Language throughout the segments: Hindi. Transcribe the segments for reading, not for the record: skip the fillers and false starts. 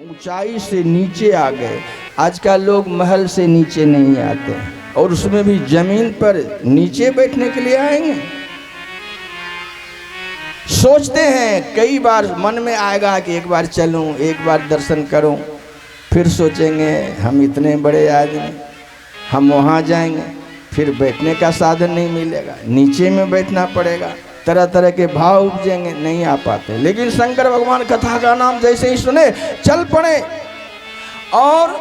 ऊंचाई से नीचे आ गए। आजकल लोग महल से नीचे नहीं आते हैं, और उसमें भी जमीन पर नीचे बैठने के लिए आएंगे। सोचते हैं, कई बार मन में आएगा कि एक बार चलूं, एक बार दर्शन करूं, फिर सोचेंगे हम इतने बड़े आदमी, हम वहां जाएंगे, फिर बैठने का साधन नहीं मिलेगा, नीचे में बैठना पड़ेगा, तरह तरह के भाव उपजेंगे, नहीं आ पाते। लेकिन शंकर भगवान कथा का नाम जैसे ही सुने चल पड़े। और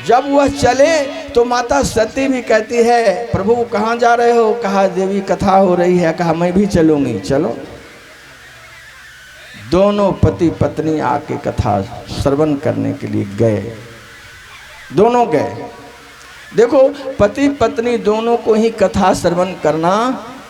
जब वह चले तो माता सती भी कहती है, प्रभु कहाँ जा रहे हो? कहा देवी कथा हो रही है। कहा मैं भी चलूंगी। चलो। दोनों पति पत्नी आके कथा श्रवण करने के लिए गए। दोनों गए। देखो, पति पत्नी दोनों को ही कथा श्रवण करना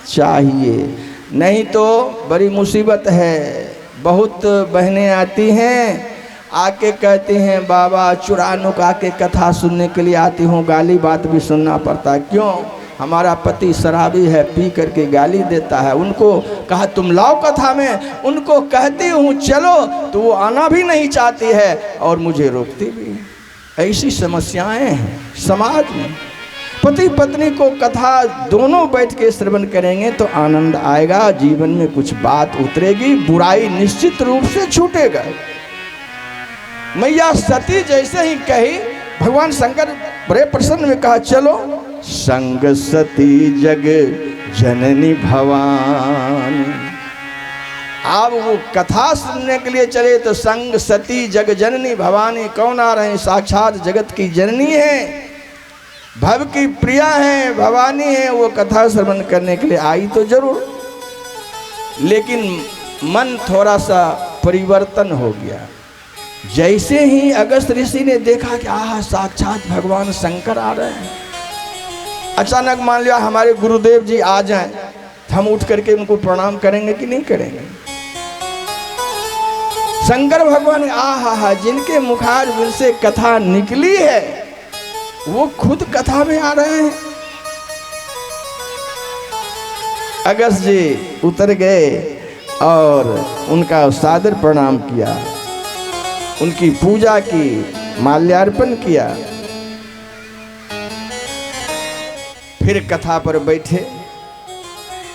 चाहिए, नहीं तो बड़ी मुसीबत है। बहुत बहनें आती हैं, आके कहती हैं बाबा चुरा नुका के कथा सुनने के लिए आती हूँ, गाली बात भी सुनना पड़ता है। क्यों? हमारा पति शराबी है, पी करके गाली देता है। उनको कहा तुम लाओ कथा में, उनको कहती हूँ चलो तो वो आना भी नहीं चाहती है और मुझे रोकती भी है। ऐसी समस्याएं हैं समाज में। पति पत्नी को कथा दोनों बैठ के श्रवण करेंगे तो आनंद आएगा, जीवन में कुछ बात उतरेगी, बुराई निश्चित रूप से छूटेगा। मैया सती जैसे ही कही, भगवान शंकर बड़े प्रसन्न में कहा चलो। संग सती जग जननी भवानी। अब वो कथा सुनने के लिए चले तो संग सती जग जननी भवानी कौन आ रहे हैं? साक्षात जगत की जननी है, भव की प्रिया है, भवानी है। वो कथा श्रवण करने के लिए आई तो जरूर, लेकिन मन थोड़ा सा परिवर्तन हो गया। जैसे ही अगस्त ऋषि ने देखा कि आह साक्षात भगवान शंकर आ रहे हैं, अचानक मान लिया हमारे गुरुदेव जी आ जाएं, हम उठ करके उनको प्रणाम करेंगे कि नहीं करेंगे? शंकर भगवान आहा जिनके मुखारबिंद से कथा निकली है वो खुद कथा में आ रहे हैं। अगस्त जी उतर गए और उनका सादर प्रणाम किया, उनकी पूजा की, माल्यार्पण किया, फिर कथा पर बैठे।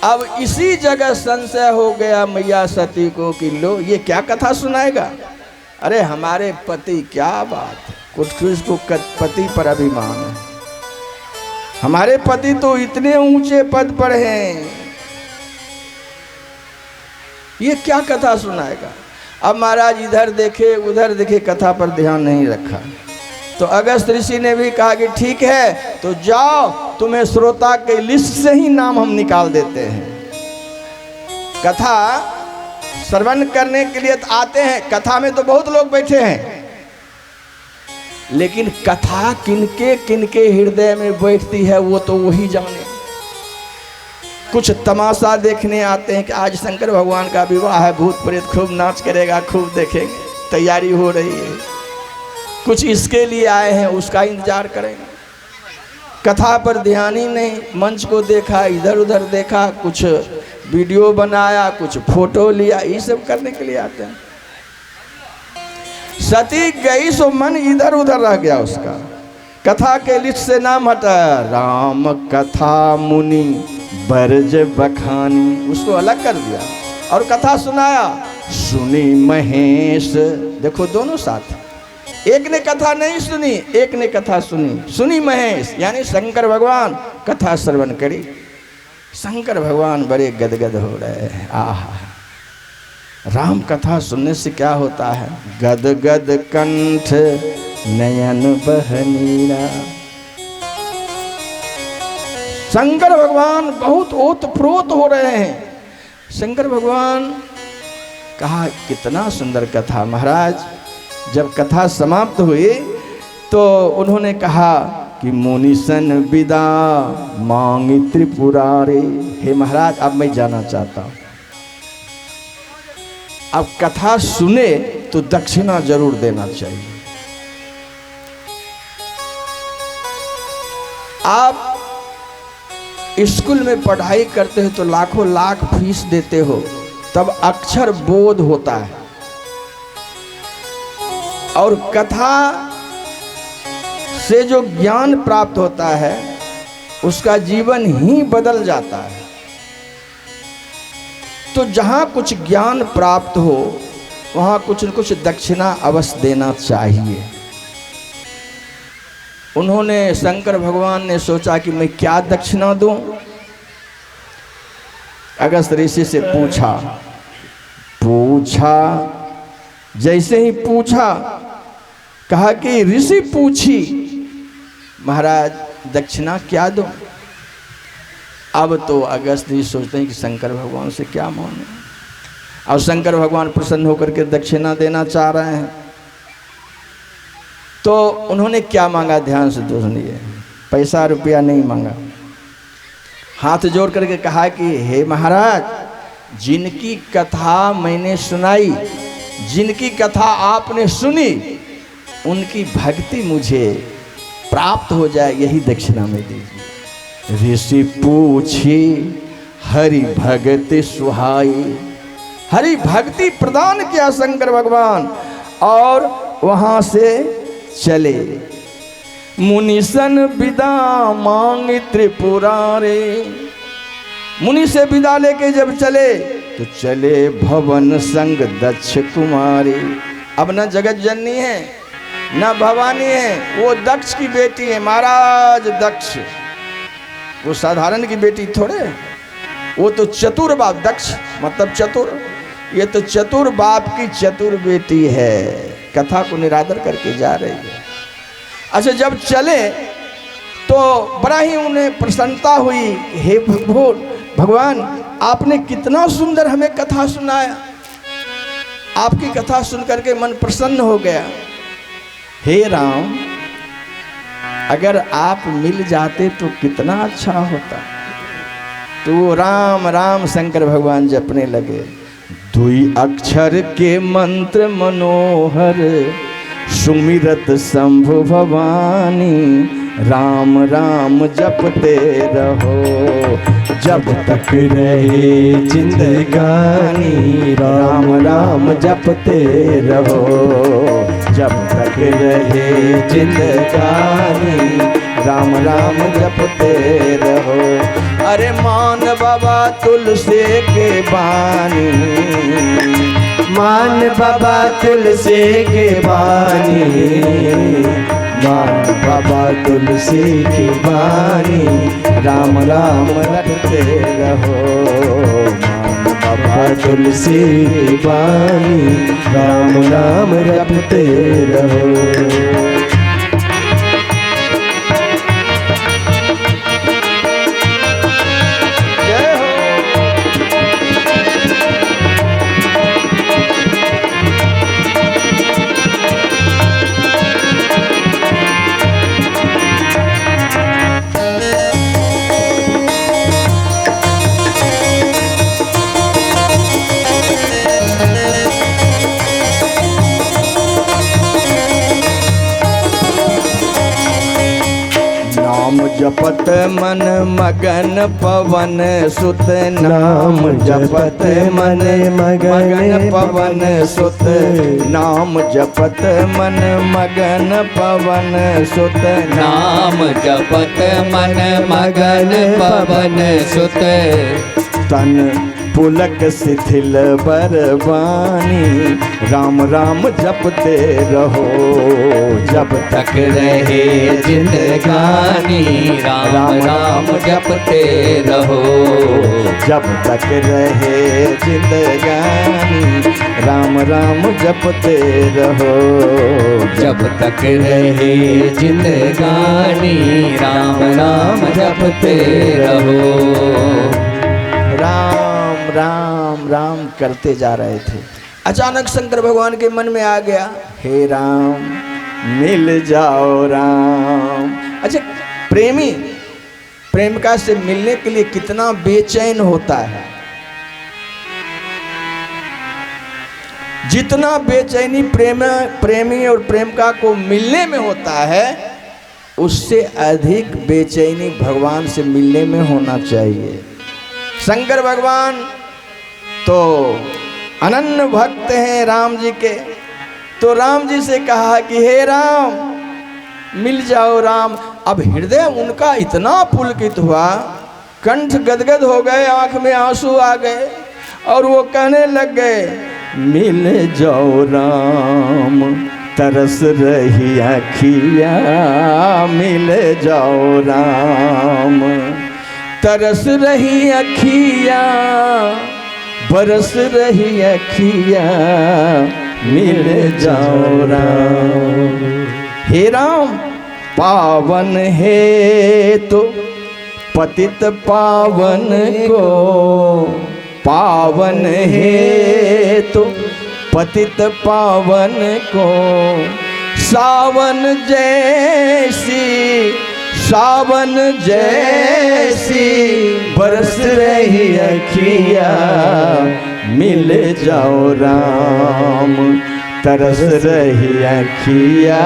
अब इसी जगह संशय हो गया मैया सती को कि लो ये क्या कथा सुनाएगा? अरे हमारे पति, क्या बात, कुछ को पति पर अभिमान है। हमारे पति तो इतने ऊंचे पद पर हैं, ये क्या कथा सुनाएगा? अब महाराज इधर देखे उधर देखे, कथा पर ध्यान नहीं रखा। तो अगस्त ऋषि ने भी कहा कि ठीक है तो जाओ, तुम्हें श्रोता के लिस्ट से ही नाम हम निकाल देते हैं। कथा श्रवण करने के लिए आते हैं, कथा में तो बहुत लोग बैठे हैं, लेकिन कथा किनके किनके हृदय में बैठती है वो तो वही जाने। कुछ तमाशा देखने आते हैं कि आज शंकर भगवान का विवाह है, भूत प्रेत खूब नाच करेगा, खूब देखेंगे, तैयारी हो रही है। कुछ इसके लिए आए हैं, उसका इंतजार करेंगे। कथा पर ध्यान ही नहीं, मंच को देखा, इधर उधर देखा, कुछ वीडियो बनाया, कुछ फोटो लिया, ये सब करने के लिए आते हैं। सती गई सो मन इधर उधर रह गया उसका, कथा के लिस्ट से नाम हटा। राम कथा मुनि बरज बखानी, उसको अलग कर दिया और कथा सुनाया। सुनी महेश, देखो दोनों साथ, एक ने कथा नहीं सुनी, एक ने कथा सुनी। सुनी महेश यानी शंकर भगवान कथा श्रवण करी। शंकर भगवान बड़े गदगद हो रहे हैं। आहा, राम कथा सुनने से क्या होता है? गदगद कंठ नयन बहनीरा। शंकर भगवान बहुत ओतप्रोत हो रहे हैं। शंकर भगवान कहा कितना सुंदर कथा। महाराज जब कथा समाप्त हुई तो उन्होंने कहा कि मुनिसन विदा मांगी त्रिपुरारी। हे महाराज अब मैं जाना चाहता हूँ। अब कथा सुने तो दक्षिणा जरूर देना चाहिए। आप स्कूल में पढ़ाई करते हो तो लाखों लाख फीस देते हो, तब अक्षर बोध होता है। और कथा से जो ज्ञान प्राप्त होता है उसका जीवन ही बदल जाता है। तो जहां कुछ ज्ञान प्राप्त हो वहां कुछ न कुछ दक्षिणा अवश्य देना चाहिए। उन्होंने, शंकर भगवान ने सोचा कि मैं क्या दक्षिणा दूं। अगस्त ऋषि से पूछा, जैसे ही पूछा, कहा कि ऋषि पूछी महाराज दक्षिणा क्या दूं। अब तो अगस्त ऋषि सोचते हैं कि शंकर भगवान से क्या मांगे, और शंकर भगवान प्रसन्न होकर के दक्षिणा देना चाह रहे हैं। तो उन्होंने क्या मांगा, ध्यान से सुनिए। पैसा रुपया नहीं मांगा, हाथ जोड़ करके कहा कि हे महाराज, जिनकी कथा मैंने सुनाई, जिनकी कथा आपने सुनी, उनकी भक्ति मुझे प्राप्त हो जाए, यही दक्षिणा में दीजिए। ऋषि पूछी हरि भक्ति सुहाई, हरि भक्ति प्रदान किया शंकर भगवान, और वहां से चले। मुनिसन विदा मांग त्रिपुरारे, मुनि से विदा लेके जब चले तो चले भवन संग दक्ष कुमारी। अब न जगत जननी है न भवानी है, वो दक्ष की बेटी है। महाराज दक्ष वो साधारण की बेटी थोड़े, वो तो चतुर बाप, दक्ष मतलब चतुर, ये तो चतुर बाप की चतुर बेटी है, कथा को निरादर करके जा रही है। अच्छा, जब चले तो बड़ा ही उन्हें प्रसन्नता हुई। हे भगवान, आपने कितना सुंदर हमें कथा सुनाया, आपकी कथा सुन करके मन प्रसन्न हो गया। हे राम, अगर आप मिल जाते तो कितना अच्छा होता। तो राम राम शंकर भगवान जपने लगे। दुई अक्षर के मंत्र मनोहर, सुमिरत शंभु भवानी, राम राम जपते रहो जब तक रहे जिंदगानी, राम राम जपते रहो जब तक रहे जिंदगानी, राम राम जपते रहो। अरे मान बाबा तुलसी के बानी, मान बाबा तुलसी के बानी, मान बाबा तुलसी की बानी, राम राम रटते रहो। मान बाबा तुलसी की बानी, राम राम रटते रहो। जपत मन मगन पवन सुत, नाम जपत मन मगन पवन सुत, नाम जपत मन मगन पवन सुत, नाम जपत मन मगन पवन सुत, तन पुलक शिथिल बरबानी, राम राम जपते रहो जब तक रहे जिंदगानी, राम राम जपते रहो जब तक रहे जिंदगानी, राम राम जपते रहो जब तक रहे जिंदगानी, राम राम जपते रहो। राम राम राम करते जा रहे थे। अचानक शंकर भगवान के मन में आ गया, हे राम मिल जाओ राम। अच्छा, प्रेमी प्रेमिका से मिलने के लिए कितना बेचैन होता है। जितना बेचैनी प्रेमी और प्रेमिका को मिलने में होता है, उससे अधिक बेचैनी भगवान से मिलने में होना चाहिए। शंकर भगवान तो अनन्य भक्त हैं राम जी के, तो राम जी से कहा कि हे राम मिल जाओ राम। अब हृदय उनका इतना पुलकित हुआ, कंठ गदगद हो गए, आंख में आंसू आ गए और वो कहने लग गए, मिल जाओ राम तरस रही अखिया, मिल जाओ राम तरस रही अखिया, बरस रही अखिया, मिल जाओ राम। हे राम पावन है तो पतित पावन को, पावन है तो पतित पावन को, सावन जैसी, सावन जैसी बरस रही अखिया, मिल जाओ राम तरस रही अखिया,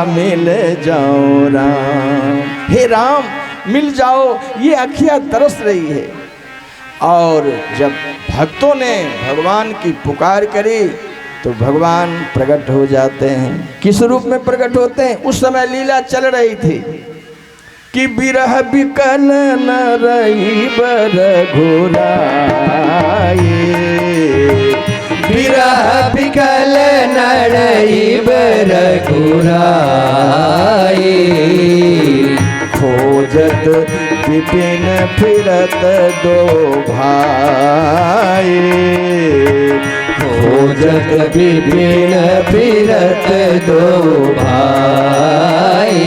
मिल जाओ राम। हे राम मिल जाओ, ये अखिया तरस रही है। और जब भक्तों ने भगवान की पुकार करी तो भगवान प्रकट हो जाते हैं। किस रूप में प्रकट होते हैं? उस समय लीला चल रही थी कि बिरह बिकल नरई बर घोराए, बिरह बिकल नरई बर घोराए, खोजत विपिन फिरत दो भाई, खोजत विपिन फिरत दो भाई।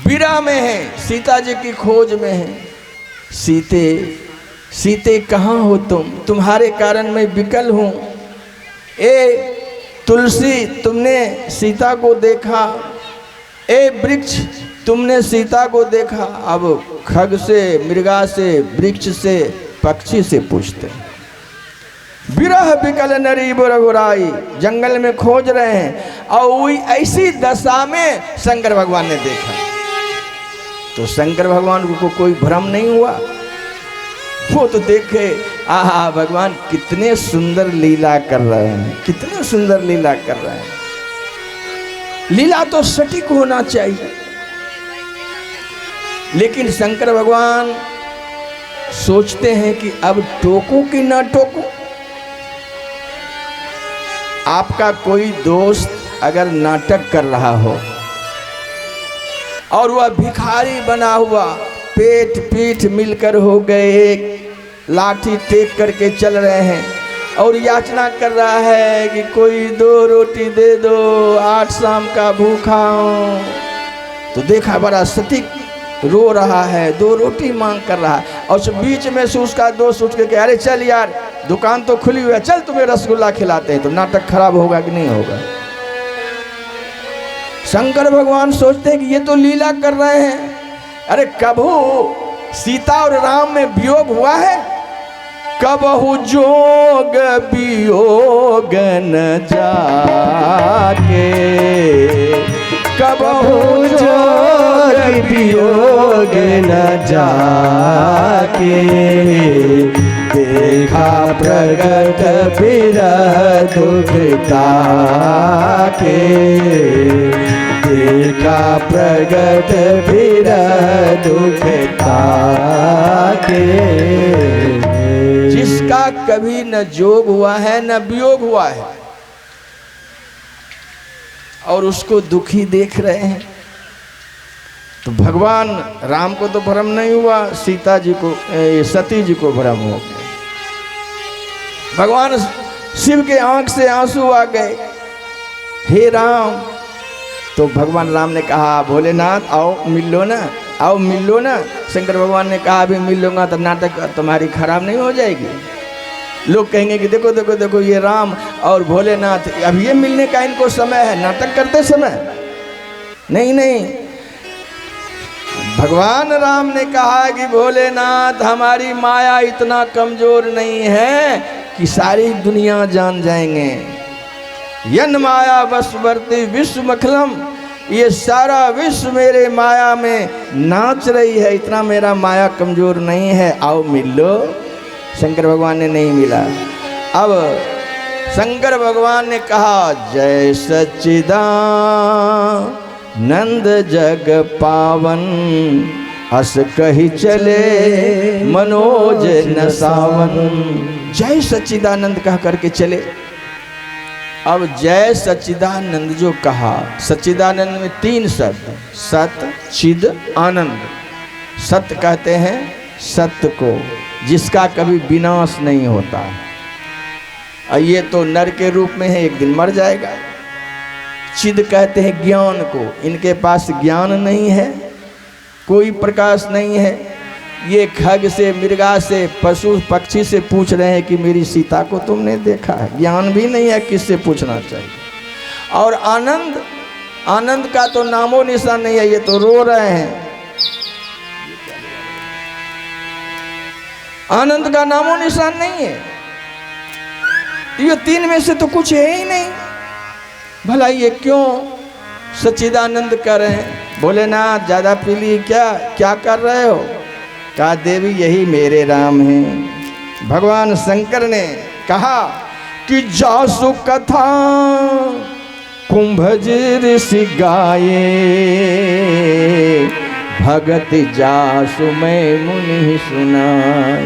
बिरह में है, सीता जी की खोज में है। सीते सीते कहाँ हो तुम, तुम्हारे कारण मैं विकल हूँ। ए तुलसी तुमने सीता को देखा, ए वृक्ष तुमने सीता को देखा। अब खग से, मृगा से, वृक्ष से, पक्षी से पूछते। बिरह बिकल नरी बुरगुराई, जंगल में खोज रहे हैं और वही ऐसी दशा में शंकर भगवान ने देखा। तो शंकर भगवान को कोई भ्रम नहीं हुआ, वो तो देखे आहा भगवान कितने सुंदर लीला कर रहे हैं, कितने सुंदर लीला कर रहे हैं। लीला तो सटीक होना चाहिए, लेकिन शंकर भगवान सोचते हैं कि अब टोकूं कि ना टोकूं। आपका कोई दोस्त अगर नाटक कर रहा हो और वह भिखारी बना हुआ, पेट पीठ मिलकर हो गए एक, लाठी टेक करके चल रहे हैं और याचना कर रहा है कि कोई 2 रोटी दे दो, 8 शाम का भूखा हूँ। तो देखा बड़ा सटीक रो रहा है, 2 रोटी मांग कर रहा है और बीच में से उसका दोस्त उठ के अरे चल यार दुकान तो खुली हुई है, चल तुम्हें रसगुल्ला खिलाते हैं। तो नाटक खराब होगा कि नहीं होगा? शंकर भगवान सोचते हैं कि ये तो लीला कर रहे हैं। अरे कभू सीता और राम में वियोग हुआ है? कबहू जोग वियोग न जाके, कबहू जोग वियोग न जाके, देखा प्रगट बिरह दुखता के, देखा प्रगट बिरह दुखता के। जिसका कभी न जोग हुआ है न वियोग हुआ है और उसको दुखी देख रहे हैं। तो भगवान राम को तो भ्रम नहीं हुआ, सीता जी को, सती जी को भ्रम हो गया। भगवान शिव के आंख से आंसू आ गए। हे राम, तो भगवान राम ने कहा भोलेनाथ आओ मिल लो ना, आओ मिल लो ना। शंकर भगवान ने कहा अभी मिल लूँगा तो नाटक तुम्हारी खराब नहीं हो जाएगी। लोग कहेंगे कि देखो देखो देखो ये राम और भोलेनाथ, अब ये मिलने का इनको समय है, नाटक करते समय नहीं। नहीं, भगवान राम ने कहा कि भोलेनाथ हमारी माया इतना कमजोर नहीं है कि सारी दुनिया जान जाएंगे। यन माया बसवर्ती विश्व मखलम, ये सारा विश्व मेरे माया में नाच रही है, इतना मेरा माया कमजोर नहीं है, आओ मिल लो। शंकर भगवान ने नहीं मिला। अब शंकर भगवान ने कहा जय सच्चिदानंद जग पावन, हस कही चले मनोज न सावन। जय सच्चिदानंद कह करके चले। अब जय सच्चिदानंद जो कहा, सच्चिदानंद में 3 शब्द, सत चिद आनंद। सत्य कहते हैं सत्य को, जिसका कभी विनाश नहीं होता। और ये तो नर के रूप में है, एक दिन मर जाएगा। चिद कहते हैं ज्ञान को, इनके पास ज्ञान नहीं है, कोई प्रकाश नहीं है। ये खग से, मृगा से, पशु पक्षी से पूछ रहे हैं कि मेरी सीता को तुमने देखा है? ज्ञान भी नहीं है, किससे पूछना चाहिए? और आनंद, आनंद का तो नामो निशान नहीं है, ये तो रो रहे हैं। आनंद का नामो निशान नहीं है। ये 3 में से तो कुछ है ही नहीं। भला ये क्यों सच्चिदानंद कर रहे हैं? बोले ना ज्यादा पी ली क्या? क्या कर रहे हो? कहा देवी यही मेरे राम हैं। भगवान शंकर ने कहा कि जासु कथा कुंभज ऋषि गाये, भगत जासु मैं मुनि सुनाए।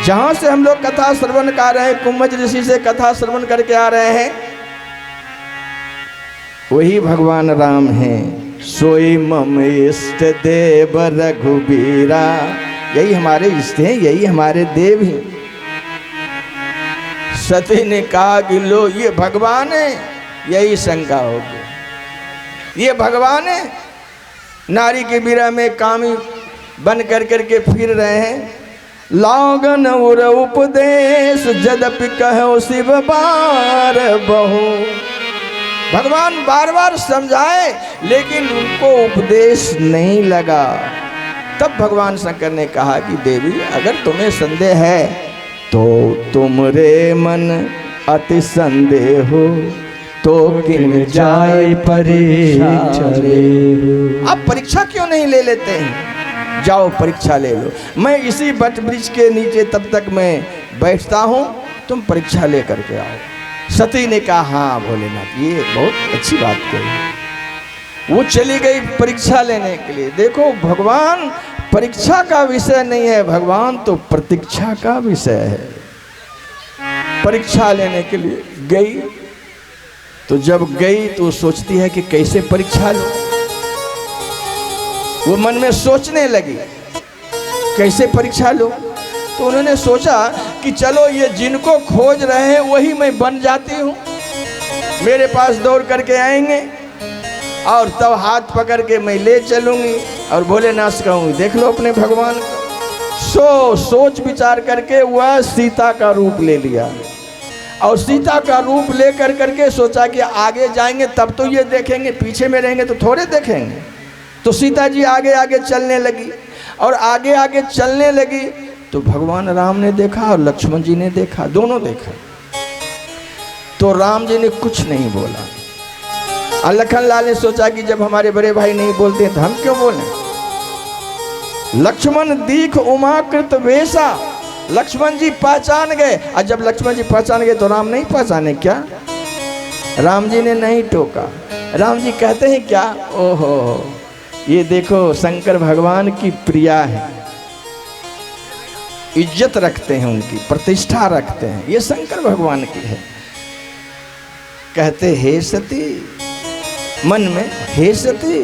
जहां से हम लोग कथा श्रवण कर रहे हैं, कुंभज ऋषि से कथा श्रवण करके आ रहे हैं, वही भगवान राम हैं। सोई मम इष्ट देव रघुबीरा, यही हमारे इष्ट हैं, यही हमारे देव हैं। सती ने कहा कि लो ये भगवान है, यही शंका हो गई। ये भगवान है, नारी के बीरा में कामी बन कर करके फिर रहे हैं। लागन उर उपदेश जदपि कहो शिव बार बहु। भगवान बार बार समझाए लेकिन उनको उपदेश नहीं लगा। तब भगवान शंकर ने कहा कि देवी अगर तुम्हें संदेह है तो तुमरे मन अति संदेह हो, तो किन जाए परीक्षा ले। आप परीक्षा क्यों नहीं ले लेते हैं? जाओ परीक्षा ले लो। मैं इसी बट वृक्ष के नीचे तब तक मैं बैठता हूँ, तुम परीक्षा ले करके आओ। सती ने कहा हाँ भोलेनाथ, ये बहुत अच्छी बात कही। वो चली गई परीक्षा लेने के लिए। देखो भगवान परीक्षा का विषय नहीं है, भगवान तो प्रतीक्षा का विषय है। परीक्षा लेने के लिए गई, तो जब गई तो सोचती है कि कैसे परीक्षा लो। वो मन में सोचने लगी कैसे परीक्षा लो। तो उन्होंने सोचा कि चलो ये जिनको खोज रहे हैं वही मैं बन जाती हूँ, मेरे पास दौड़ करके आएंगे और तब हाथ पकड़ के मैं ले चलूँगी और भोलेनाथ कहूँगी देख लो अपने भगवान को। सोच विचार करके वह सीता का रूप ले लिया और सीता का रूप ले कर करके सोचा कि आगे जाएंगे तब तो ये देखेंगे, पीछे में रहेंगे तो थोड़े देखेंगे। तो सीता जी आगे आगे चलने लगी और आगे आगे चलने लगी तो भगवान राम ने देखा और लक्ष्मण जी ने देखा, दोनों देखा। तो राम जी ने कुछ नहीं बोला और लखन लाल ने सोचा कि जब हमारे बड़े भाई नहीं बोलते तो हम क्यों बोलें। लक्ष्मण दीख उमाकृत वेशा, लक्ष्मण जी पहचान गए। और जब लक्ष्मण जी पहचान गए तो राम नहीं पहचाने क्या? राम जी ने नहीं टोका। राम जी कहते हैं क्या, ओहो ये देखो शंकर भगवान की प्रिया है, इज्जत रखते हैं, उनकी प्रतिष्ठा रखते हैं, ये शंकर भगवान की है। कहते हे सती, मन में हे सती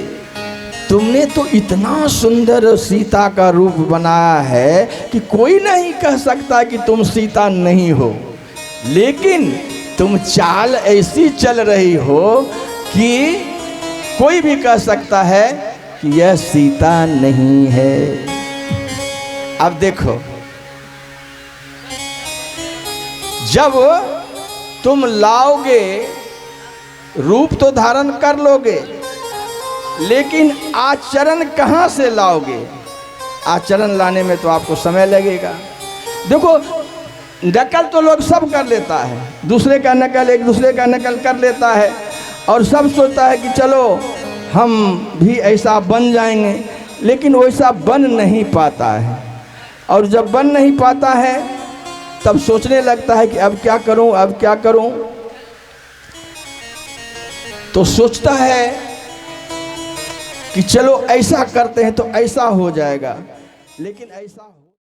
तुमने तो इतना सुंदर सीता का रूप बनाया है कि कोई नहीं कह सकता कि तुम सीता नहीं हो, लेकिन तुम चाल ऐसी चल रही हो कि कोई भी कह सकता है कि यह सीता नहीं है। अब देखो जब तुम लाओगे रूप तो धारण कर लोगे, लेकिन आचरण कहाँ से लाओगे? आचरण लाने में तो आपको समय लगेगा। देखो नकल तो लोग सब कर लेता है, दूसरे का नकल एक दूसरे का नकल कर लेता है और सब सोचता है कि चलो हम भी ऐसा बन जाएंगे, लेकिन वैसा बन नहीं पाता है। और जब बन नहीं पाता है तब सोचने लगता है कि अब क्या करूं, अब क्या करूं। तो सोचता है कि चलो ऐसा करते हैं तो ऐसा हो जाएगा, लेकिन ऐसा